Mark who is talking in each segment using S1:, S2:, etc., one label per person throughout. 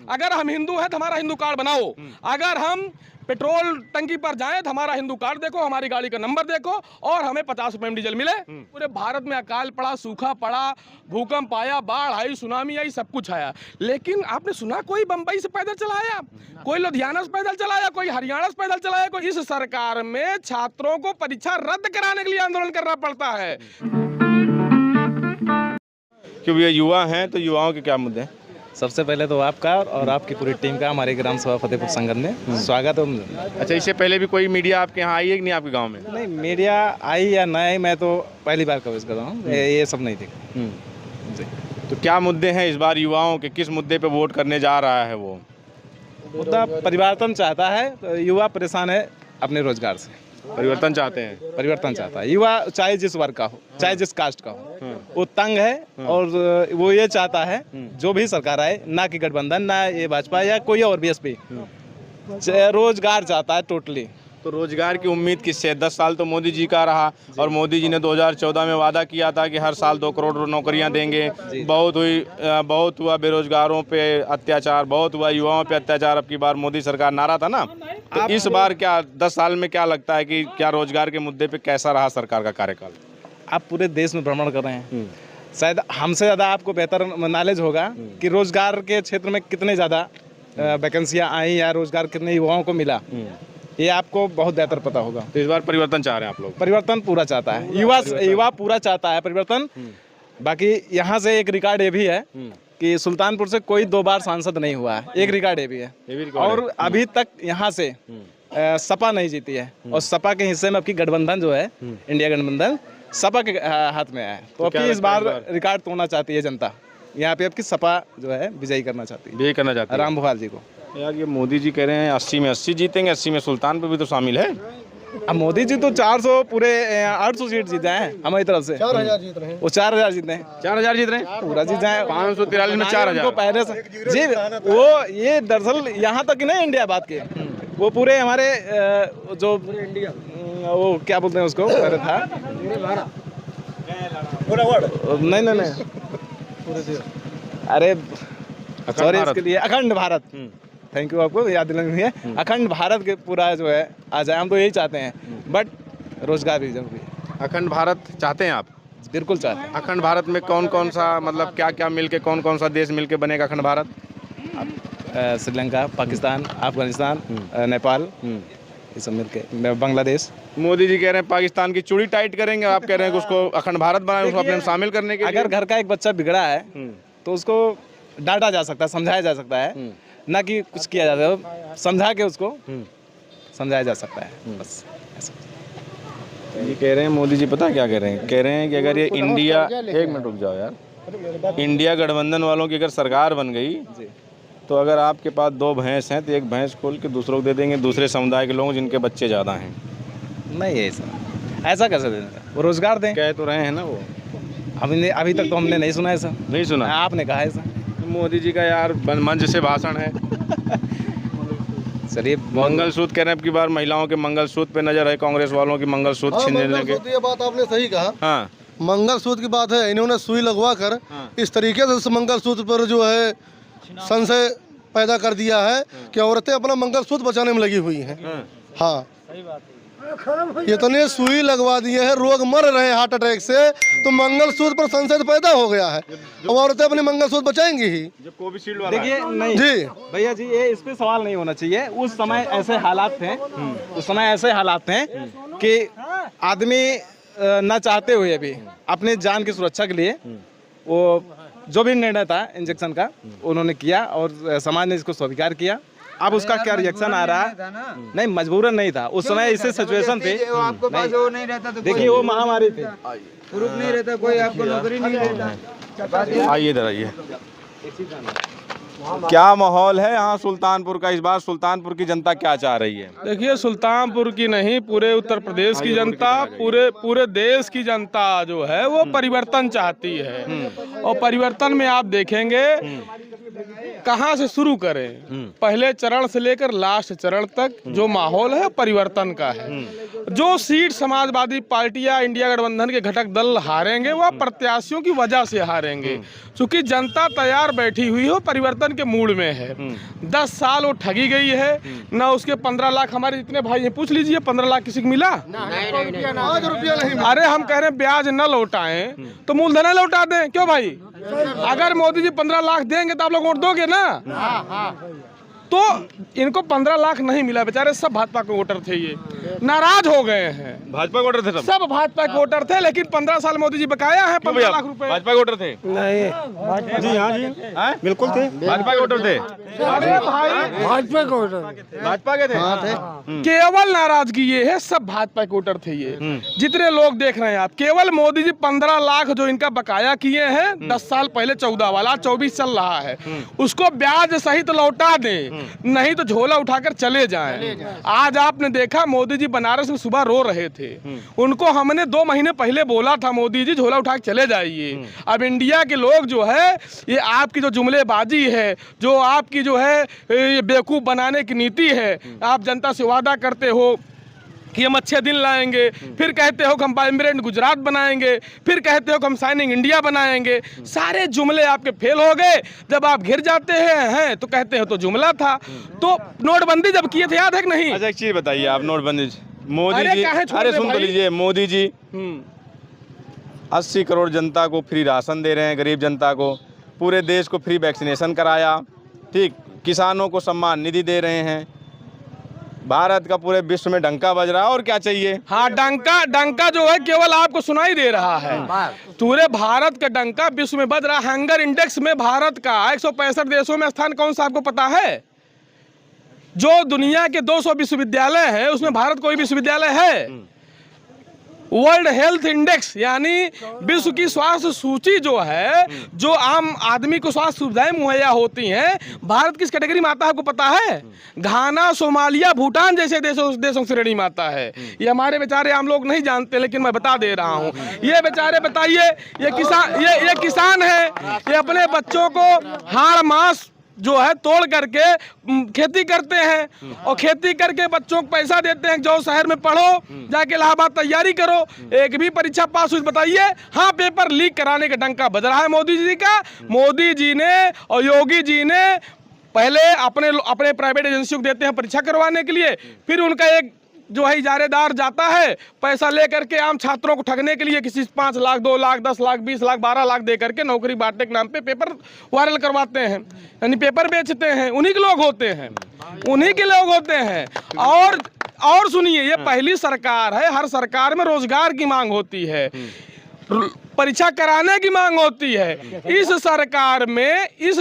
S1: अगर हम हिंदू हैं तो हमारा हिंदू कार्ड बनाओ, अगर हम पेट्रोल टंकी पर जाएं तो हमारा हिंदू कार्ड देखो, हमारी गाड़ी का नंबर देखो और हमें 50 रुपए में डीजल मिले। पूरे भारत में अकाल पड़ा, सूखा पड़ा, भूकंप आया, बाढ़ आई, सुनामी आई, सब कुछ आया, लेकिन आपने सुना कोई बंबई से पैदल चला आया, कोई लुधियाना से पैदल चला आया, कोई हरियाणा से पैदल चला आया? कोई इस सरकार में छात्रों को परीक्षा रद्द कराने के लिए आंदोलन करना पड़ता है।
S2: क्योंकि ये युवा हैं तो युवाओं के क्या मुद्दे हैं?
S3: सबसे पहले तो आपका और आपकी पूरी टीम का हमारे ग्राम सभा फतेहपुर संगत में स्वागत है।
S2: अच्छा, इससे पहले भी कोई मीडिया आपके यहाँ आई है कि नहीं आपके गांव में?
S3: नहीं, मीडिया आई या ना आई, मैं तो पहली बार कवरेज कर रहा हूँ, ये सब नहीं देखा जी।
S2: तो क्या मुद्दे हैं इस बार युवाओं के, किस मुद्दे पे वोट करने जा रहा है वो?
S3: मुद्दा परिवर्तन चाहता है, तो युवा परेशान है अपने रोजगार से,
S2: परिवर्तन चाहते हैं।
S3: परिवर्तन चाहता है युवा, चाहे जिस वर्ग का हो, चाहे जिस कास्ट का हो, वो तंग है और वो ये चाहता है जो भी सरकार आए, ना कि गठबंधन, ना ये भाजपा या कोई और बीएसपी, रोजगार चाहता है टोटली।
S2: तो रोजगार की उम्मीद किससे? 10 साल तो मोदी जी का रहा और मोदी जी ने 2014 में वादा किया था कि हर साल 2 करोड़ नौकरियां देंगे। बहुत हुआ बेरोजगारों पे अत्याचार, बहुत हुआ युवाओं पे अत्याचार। अब की बार मोदी सरकार नारा था ना, तो इस बार क्या 10 साल में क्या लगता है कि क्या रोजगार के मुद्दे पे कैसा रहा सरकार का कार्यकाल?
S3: आप पूरे देश में भ्रमण कर रहे हैं, शायद हमसे ज़्यादा आपको बेहतर नॉलेज होगा कि रोजगार के क्षेत्र में कितने ज़्यादा वैकेंसियाँ आई या रोजगार कितने युवाओं को मिला, ये आपको बहुत बेहतर पता होगा।
S2: तो इस बार परिवर्तन चाह रहे हैं आप लोग?
S3: परिवर्तन पूरा चाहता है युवा पूरा चाहता है परिवर्तन। बाकी यहाँ से एक रिकॉर्ड ये भी है कि सुल्तानपुर से कोई 2 बार सांसद नहीं हुआ है, एक रिकॉर्ड ये भी है। और अभी तक यहाँ से सपा नहीं जीती है, और सपा के हिस्से में आपकी गठबंधन जो है, इंडिया गठबंधन, सपा के हाथ में है। तो आपकी इस बार रिकॉर्ड तोड़ना चाहती है जनता, यहाँ पे आपकी सपा जो है विजयी करना चाहती है,
S2: विजयी करना चाहती है
S3: राम भोपाल जी को।
S2: यार ये मोदी जी कह रहे हैं 80 में 80 जीतेंगे, 80 में सुल्तानपुर भी तो शामिल है।
S3: अब मोदी जी तो 400 पूरे 800 सीट जीते हैं हमारी तरफ से,
S4: 4000 जीत रहे हैं,
S3: वो 4000 जीते हैं,
S2: 4000 जीत रहे हैं,
S3: पूरा जीत जाए।
S2: 543 में 4000
S3: को पहले से जी, वो ये दरअसल यहाँ तक नहीं इंडिया बात के, वो पूरे हमारे जो वो क्या बोलते हैं उसको, पहले था नहीं अरे सॉरी इसके लिए, अखंड भारत। थैंक यू, आपको याद दिलानी है, अखंड भारत के पूरा जो है आ जाए, हम तो यही चाहते हैं, बट रोजगार भी जरूरी है।
S2: अखंड भारत चाहते हैं आप?
S3: बिल्कुल चाहते हैं।
S2: अखंड भारत में कौन कौन सा, मतलब क्या क्या मिलके, कौन कौन सा देश मिलके बनेगा अखंड भारत?
S3: श्रीलंका, पाकिस्तान, अफगानिस्तान, नेपाल, ये सब मिलके, बांग्लादेश।
S2: मोदी जी कह रहे हैं पाकिस्तान की चूड़ी टाइट करेंगे, आप कह रहे हैं कि उसको अखंड भारत बनाए, उसको अपने में शामिल करने के लिए।
S3: अगर घर का एक बच्चा बिगड़ा है तो उसको डांटा जा सकता है, समझाया जा सकता है, ना कि कुछ किया जाता है, समझा के उसको समझाया जा सकता है, बस ऐसा।
S2: ये कह रहे हैं मोदी जी, पता क्या कह रहे हैं? कह रहे हैं कि अगर ये इंडिया, 1 मिनट रुक जाओ यार, इंडिया गठबंधन वालों की अगर सरकार बन गई तो अगर आपके पास 2 भैंस हैं तो एक भैंस खोल के दूसरों को दे देंगे, दूसरे समुदाय के लोग जिनके बच्चे ज़्यादा हैं।
S3: नहीं ऐसा कैसे देंगे? वो रोजगार दें,
S2: कह तो रहे हैं ना वो।
S3: अभी तक तो हमने नहीं सुना ऐसा।
S2: नहीं सुना?
S3: आपने कहा ऐसा।
S2: मोदी जी का यार मंच से भाषण है।
S3: चलिए,
S2: मंगलसूत्र कह रहे हैं, अब की बार महिलाओं के मंगलसूत्र पे नजर है कांग्रेस वालों की, मंगलसूत्र छीनने लगे।
S4: ये बात आपने सही कहा।
S2: हाँ,
S4: मंगलसूत्र की बात है, इन्होंने सुई लगवा कर इस तरीके से उस मंगलसूत्र पर जो है संशय पैदा कर दिया है कि औरतें अपना मंगलसूत्र बचाने में लगी हुई हैं। हाँ, इतने सुई लगवा दिए हैं, लोग मर रहे हैं हार्ट अटैक से, तो मंगलसूत्र पर संशय पैदा हो गया है। अब औरतें अपने मंगलसूत्र बचाएंगी ही।
S2: जब कोविशील्ड वाला
S3: देखिए, नहीं
S4: जी
S3: भैया जी, ये इस पे सवाल नहीं होना चाहिए। उस समय ऐसे हालात थे, उस समय ऐसे हालात थे कि आदमी न चाहते हुए भी अपने जान की सुरक्षा के लिए वो जो भी निर्णय था इंजेक्शन का उन्होंने किया, और समाज ने इसको स्वीकार किया। अब उसका क्या रिएक्शन आ रहा है? नहीं, मजबूरन नहीं था उस समय, ऐसे सिचुएशन थे। देखिए, वो महामारी थी,
S5: प्रूफ नहीं रहता, कोई आपको नौकरी नहीं रहता।
S2: आइए इधर आइए। क्या माहौल है यहाँ सुल्तानपुर का? इस बार सुल्तानपुर की जनता क्या चाह रही है?
S1: देखिए, सुल्तानपुर की नहीं, पूरे उत्तर प्रदेश की जनता, पूरे देश की जनता जो है वो परिवर्तन चाहती है। और परिवर्तन में आप देखेंगे कहाँ से शुरू करें, पहले चरण से लेकर लास्ट चरण तक जो माहौल है परिवर्तन का है। जो सीट समाजवादी पार्टी या इंडिया गठबंधन के घटक दल हारेंगे वह प्रत्याशियों की वजह से हारेंगे, क्योंकि जनता तैयार बैठी हुई हो, परिवर्तन के मूड में है। 10 साल वो ठगी गई है ना, उसके 15 लाख हमारे जितने भाई हैं पूछ लीजिए, 15 लाख किसी को मिला? अरे हम कह रहे हैं ब्याज न लौटाएं तो मूलधन लौटा दें, क्यों भाई? अगर मोदी जी 15 लाख देंगे तो आप लोग वोट दोगे ना? तो इनको 15 लाख नहीं मिला, बेचारे सब भाजपा के वोटर थे, ये नाराज हो गए हैं।
S2: भाजपा के वोटर थे
S1: सब भाजपा के वोटर थे, लेकिन 15 साल मोदी जी बकाया है 15 लाख रुपए।
S2: भाजपा के वोटर थे?
S6: नहीं जी, हाँ जी, बिल्कुल थे,
S2: भाजपा के वोटर थे।
S1: अरे भाई
S6: भाजपा के वोटर,
S2: भाजपा के थे?
S1: केवल नाराजगी ये है, सब भाजपा के वोटर थे ये। जितने लोग देख रहे हैं आप, केवल मोदी जी 15 लाख जो इनका बकाया किए हैं 10 साल पहले 14 वाला, 24 चल रहा है, उसको ब्याज सहित लौटा दें, नहीं तो झोला उठाकर चले जाएं। आज आपने देखा मोदी जी बनारस में सुबह रो रहे थे, उनको हमने 2 महीने पहले बोला था मोदी जी झोला उठा के चले जाइए। अब इंडिया के लोग जो है, ये आपकी जो जुमलेबाजी है, जो आपकी जो है ये बेवकूफ़ बनाने की नीति है, आप जनता से वादा करते हो कि हम अच्छे दिन लाएंगे, फिर कहते हो कि हम वाइब्रेंट गुजरात बनाएंगे, फिर कहते हो कि हम शाइनिंग इंडिया बनाएंगे, सारे जुमले आपके फेल हो गए। जब आप घिर जाते हैं तो कहते हो तो जुमला था। तो नोटबंदी जब किए थे याद है कि नहीं?
S2: अच्छा एक चीज बताइए आप, नोटबंदी मोदी
S1: अरे
S2: जी,
S1: काहे छोड़
S2: अरे
S1: दे
S2: सुन तो
S1: भाई?
S2: लीजिए, मोदी जी 80 करोड़ जनता को फ्री राशन दे रहे हैं, गरीब जनता को, पूरे देश को फ्री वैक्सीनेशन कराया, ठीक, किसानों को सम्मान निधि दे रहे हैं, भारत का पूरे विश्व में डंका बज रहा है, और क्या चाहिए?
S1: हाँ, डंका जो है केवल आपको सुनाई दे रहा है, पूरे भारत का डंका विश्व में बज रहा है। हंगर इंडेक्स में भारत का 165 देशों में स्थान कौन सा आपको पता है? जो दुनिया के 200 विश्वविद्यालय है उसमें भारत कोई विश्वविद्यालय है? वर्ल्ड हेल्थ इंडेक्स यानी विश्व की स्वास्थ्य सूची जो है, जो आम आदमी को स्वास्थ्य सुविधाएं मुहैया होती हैं, भारत किस कैटेगरी में आता है आपको पता है? घाना, सोमालिया, भूटान जैसे देशों श्रेणी में आता है। ये हमारे बेचारे आम लोग नहीं जानते, लेकिन मैं बता दे रहा हूँ। ये बेचारे बताइए, ये किसान है, ये अपने बच्चों को हाड़ मांस जो है तोड़ करके खेती करते हैं, और खेती करके बच्चों को पैसा देते हैं, जाओ शहर में पढ़ो, जाके इलाहाबाद तैयारी करो, एक भी परीक्षा पास हुई बताइए? हाँ, पेपर लीक कराने का डंका बज रहा है मोदी जी का। मोदी जी ने और योगी जी ने पहले अपने प्राइवेट एजेंसियों को देते हैं परीक्षा करवाने के लिए, फिर उनका एक जो है इजारेदार जाता है पैसा लेकर के आम छात्रों को ठगने के लिए, किसी 5 लाख, 2 लाख, 10 लाख, 20 लाख, 12 लाख दे करके नौकरी बांटने के नाम पे पेपर वायरल करवाते हैं, यानी पेपर बेचते हैं। उन्हीं के लोग होते हैं, उन्हीं के लोग होते हैं। और सुनिए, ये पहली सरकार है, हर सरकार में रोजगार की मांग होती है, परीक्षा कराने की मांग होती है। इस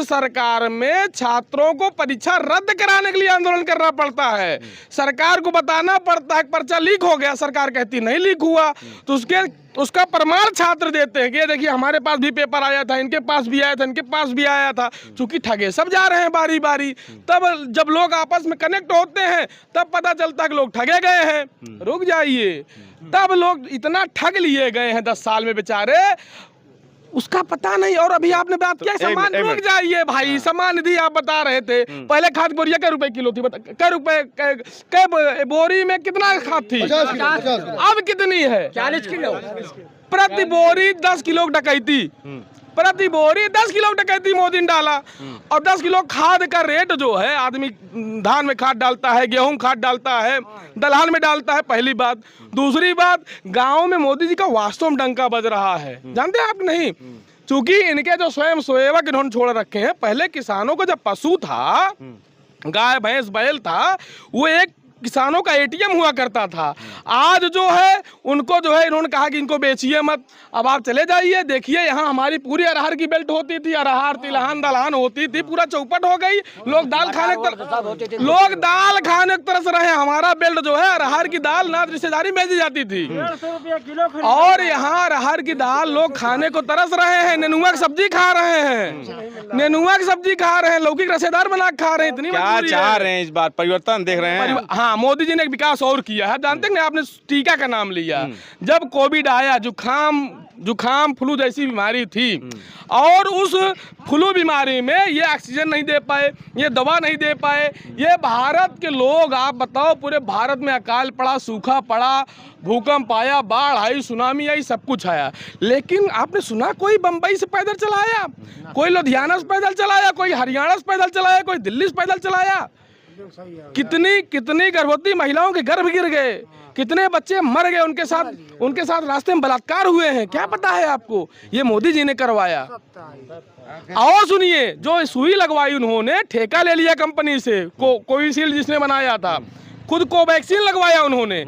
S1: सरकार में छात्रों को परीक्षा रद्द कराने के लिए आंदोलन करना पड़ता है। सरकार को बताना पड़ता है पर्चा लीक हो गया, सरकार कहती नहीं लीक हुआ, तो उसका प्रमाण छात्र देते हैं कि देखिए हमारे पास भी पेपर आया था, इनके पास भी आया था, इनके पास भी आया था। चूंकि ठगे सब जा रहे हैं बारी बारी, तब जब लोग आपस में कनेक्ट होते हैं तब पता चलता है कि लोग ठगे गए हैं। रुक जाइए, तब लोग इतना ठग लिए गए हैं 10 साल में बेचारे, उसका पता नहीं। और अभी आपने बात किया सम्मान, रुक जाइए भाई, सम्मान निधि आप बता रहे थे, पहले खाद बोरिया क्या रुपए किलो थी? क्या रुपए, बोरी में कितना खाद थी?
S4: 50
S1: अब कितनी है?
S5: 40 किलो
S1: प्रति बोरी 10 किलो डकैती, प्रति बोरी 10 किलो डकैती मोदी ने डाला। और 10 किलो खाद का रेट जो है, आदमी धान में खाद डालता है, गेहूं खाद डालता है, दलहन में डालता है, पहली बात। दूसरी बात, गांव में मोदी जी का वास्तव में डंका बज रहा है, जानते हैं आप नहीं? चूंकि इनके जो स्वयं सेवक इन्होंने छोड़ रखे हैं, पहले किसानों को जब पशु था, गाय भैंस बैल था, वो एक किसानों का एटीएम हुआ करता था। आज जो है उनको जो है इन्होंने कहा कि इनको बेचिए मत, अब आप चले जाइए, देखिए यहाँ हमारी पूरी अरहर की बेल्ट होती थी, अरहर तिलहन दलहन होती थी, पूरा चौपट हो गई, लोग दाल खाने को तरस रहे हैं। हमारा बेल्ट जो है अरहर की दाल ना रिश्तेदारी भेजी जाती थी, और यहाँ अरहर की दाल लोग खाने को तरस रहे हैं, नेनुआ की सब्जी खा रहे हैं, नेनुआ की सब्जी खा रहे हैं, लौकी का रसेदार बना खा रहे हैं। इतनी
S2: क्या चाह रहे हैं इस बार? परिवर्तन देख रहे हैं?
S1: हाँ, मोदी जी ने एक विकास और किया है, जानते हैं, आपने टीका का नाम लिया। जब कोविड आया, जुकाम जुखाम फ्लू जैसी बीमारी थी, और उस फ्लू बीमारी में ये ऑक्सीजन नहीं दे पाए, ये दवा नहीं दे पाए। ये भारत के लोग, आप बताओ, पूरे भारत में अकाल पड़ा, सूखा पड़ा, भूकंप आया, बाढ़ आई, सुनामी आई, सब कुछ आया, लेकिन आपने सुना कोई बम्बई से पैदल चलाया, कोई लुधियाना से पैदल चलाया, कोई हरियाणा से पैदल चलाया, कोई दिल्ली से पैदल चलाया? कितनी गर्भवती महिलाओं के गर्भ गिर गए, कितने बच्चे मर गए, उनके साथ रास्ते में बलात्कार हुए हैं। क्या पता है आपको? ये मोदी जी ने करवाया। और सुनिए, जो सुई लगवाई उन्होंने, ठेका ले लिया कंपनी से, कोविशील्ड जिसने बनाया था, खुद कोवैक्सीन लगवाया उन्होंने।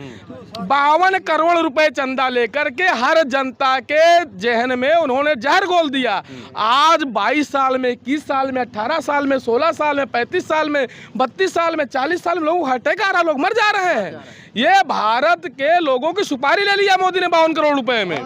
S1: 52 करोड़ रुपए चंदा लेकर के हर जनता के जहन में उन्होंने जहर घोल दिया। आज 22 साल में, 21 साल में, 18 साल में, 16 साल में, 35 साल में, 32 साल में, 40 साल में लोग हार्ट अटैक आ रहा, लोग मर जा रहे हैं। ये भारत के लोगों की सुपारी ले लिया मोदी ने 52 करोड़ रुपए में।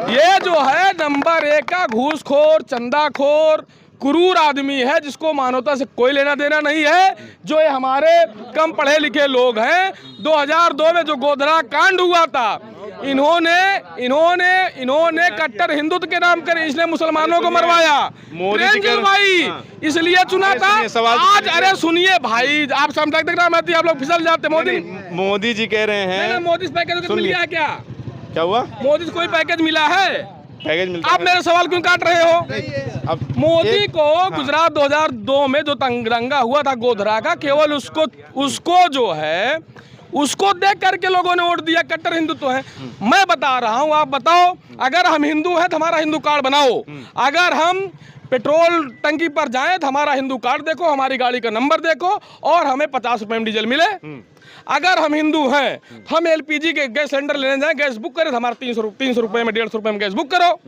S1: ये जो है नंबर 1 का घूसखोर, चंदाखोर, क्रूर आदमी है, जिसको मानवता से कोई लेना देना नहीं है। जो ये हमारे कम पढ़े लिखे लोग हैं, 2002 में जो गोधरा कांड हुआ था, इन्होंने कट्टर हिंदुत्व के नाम कर इसने मुसलमानों को मरवाया, ट्रेन जलवाई, इसलिए चुना था। आज अरे सुनिए भाई, आप समझते आप लोग फिसल जाते।
S2: मोदी जी कह रहे हैं,
S1: मोदी से पैकेज मिल गया क्या?
S2: क्या हुआ?
S1: मोदी से कोई पैकेज मिला है?
S2: पैकेज मिलता
S1: आप मेरे सवाल क्यों काट रहे हो?
S2: अब
S1: मोदी को गुजरात 2002 में जो तिरंगा हुआ था गोधरा का, केवल उसको जो है, उसको देख करके लोगों ने वोट दिया। कट्टर हिंदुत्व है। मैं बता रहा हूँ, आप बताओ, अगर हम हिंदू हैं तो हमारा हिंदू कार्ड बनाओ। अगर हम पेट्रोल टंकी पर जाएं तो हमारा हिंदू कार्ड देखो, हमारी गाड़ी का नंबर देखो, और हमें 50 रुपए में डीजल मिले। अगर हम हिंदू हैं तो हम एलपीजी के गैस सिलेंडर लेने जाएं, गैस बुक करें तो हमारा 300 रुपए में, 150 रुपए में गैस बुक करो।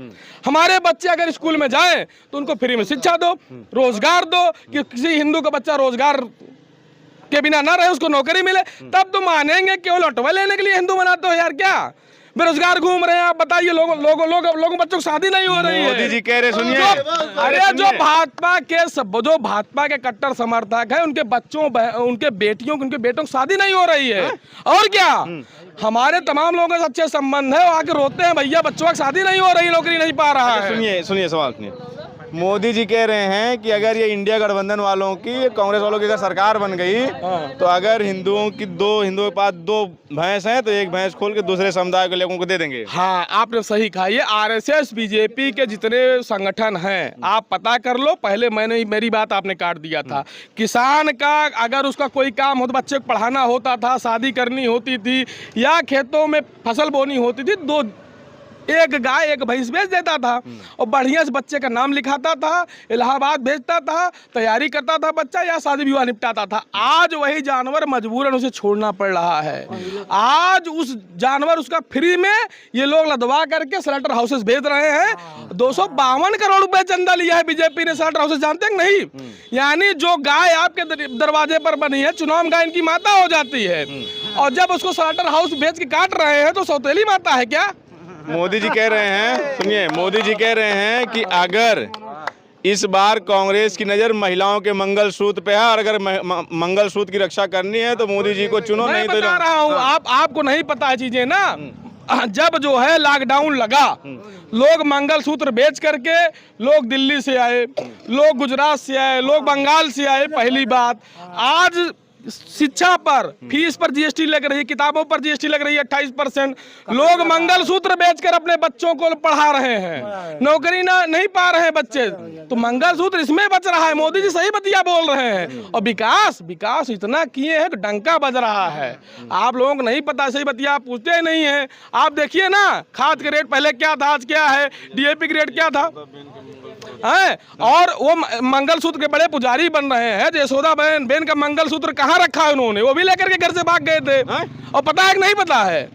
S1: हमारे बच्चे अगर स्कूल में जाएं तो उनको फ्री में शिक्षा दो, रोजगार दो, कि किसी हिंदू का बच्चा रोजगार के बिना ना रहे, उसको नौकरी मिले। तब तो मानेंगे। केवल ऑटो लेने के लिए हिंदू बनाते हो यार? क्या बेरोजगार घूम रहे हैं? आप बताइए, लोगों बच्चों की शादी नहीं हो रही है।
S2: मोदी जी कह रहे, सुनिए,
S1: अरे जो भाजपा के कट्टर समर्थक है, उनके बच्चों, उनके बेटियों, उनके बेटों की शादी नहीं हो रही है। और क्या, हमारे तमाम लोगों से अच्छे संबंध है, वो आके रोते हैं, भैया बच्चों की शादी नहीं हो रही, नौकरी नहीं पा रहा है।
S2: सुनिए सवाल सुनिए। मोदी जी कह रहे हैं कि अगर ये इंडिया गठबंधन वालों की, कांग्रेस वालों की अगर सरकार बन गई, तो अगर हिंदुओं के पास 2 भैंस हैं तो एक भैंस खोल के दूसरे समुदाय के लोगों को दे देंगे।
S1: हाँ, आपने सही कहा। ये आरएसएस, बीजेपी के जितने संगठन हैं, आप पता कर लो। पहले मेरी बात आपने काट दिया था। किसान का अगर उसका कोई काम हो, तो बच्चे को पढ़ाना होता था, शादी करनी होती थी, या खेतों में फसल बोनी होती थी, एक गाय एक भैंस बेच देता था, और बढ़िया से बच्चे का नाम लिखाता था, इलाहाबाद भेजता था, तैयारी करता था बच्चा, या शादी विवाह निपटाता था। आज वही जानवर मजबूरन उसे छोड़ना पड़ रहा है। आज उस जानवर, उसका फ्री में ये लोग लदवा करके स्लॉटर हाउसेस भेज रहे हैं। 252 करोड़ रुपए चंदा लिया है बीजेपी ने स्लॉटर हाउसेस, जानते हैं नहीं? यानी जो गाय आपके दरवाजे पर बनी है, चुनाव गाय इनकी माता हो जाती है, और जब उसको स्लॉटर हाउस बेच के काट रहे हैं तो सौतेली माता है क्या?
S2: मोदी जी कह रहे हैं, सुनिए, मोदी जी कह रहे हैं कि अगर इस बार कांग्रेस की नजर महिलाओं के मंगलसूत्र पे है, और अगर मंगलसूत्र की रक्षा करनी है तो मोदी जी को चुनो, नहीं तो
S1: बता रहा हूँ। आपको नहीं पता है चीजें ना। जब जो है लॉकडाउन लगा, लोग मंगलसूत्र बेच करके, लोग दिल्ली से आए, लोग गुजरात से आए, लोग बंगाल से आए। पहली बात, आज शिक्षा पर, फीस पर जीएसटी लग रही है, किताबों पर जीएसटी लग रही है 28%। लोग मंगलसूत्र बेचकर अपने बच्चों को पढ़ा रहे हैं, नौकरी नहीं पा रहे हैं बच्चे, तो मंगलसूत्र इसमें बच रहा है। मोदी जी सही बतिया बोल रहे हैं। और विकास इतना किए हैं कि डंका बज रहा है। आप लोगों को नहीं पता, सही बतिया आप पूछते ही नहीं है। आप देखिए ना, खाद के रेट पहले क्या था, आज क्या है, डीएपी का रेट क्या था, है? और वो मंगलसूत्र के बड़े पुजारी बन रहे हैं। यशोदा बहन का मंगलसूत्र कहाँ रखा है उन्होंने? वो भी लेकर के घर से भाग गए थे। और पता है कि नहीं पता है?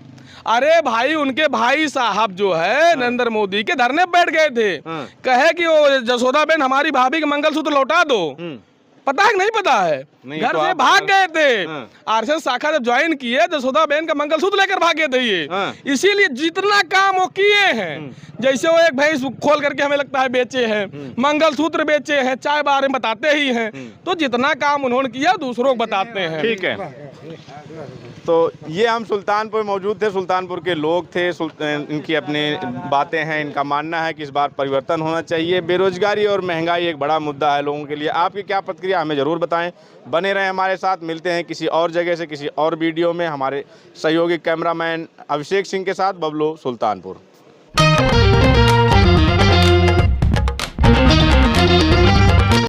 S1: अरे भाई, उनके भाई साहब जो है नरेंद्र मोदी के धरने बैठ गए थे, कहे कि वो यशोदा बहन हमारी भाभी के मंगलसूत्र लौटा दो। पता है कि नहीं पता है?
S2: नहीं,
S1: घर
S2: तो
S1: से
S2: आप
S1: भाग गए थे।
S2: हाँ।
S1: आरएसएस शाखा जब ज्वाइन किए जसोदा बहन का मंगलसूत्र लेकर भागे थे ये।
S2: हाँ।
S1: इसीलिए जितना काम वो किए हैं, जैसे वो एक भैंस खोल करके हमें लगता है बेचे हैं, मंगलसूत्र बेचे हैं, चाय बारे में बताते ही हैं, तो जितना काम उन्होंने किया दूसरों को बताते हैं।
S2: ठीक है। तो ये हम सुल्तानपुर मौजूद थे, सुल्तानपुर के लोग थे, इनकी अपनी बातें हैं, इनका मानना है कि इस बार परिवर्तन होना चाहिए। बेरोजगारी और महंगाई एक बड़ा मुद्दा है लोगों के लिए। आपकी क्या प्रतिक्रिया हमें ज़रूर बताएं। बने रहें हमारे साथ। मिलते हैं किसी और जगह से किसी और वीडियो में। हमारे सहयोगी कैमरामैन अभिषेक सिंह के साथ बबलू, सुल्तानपुर।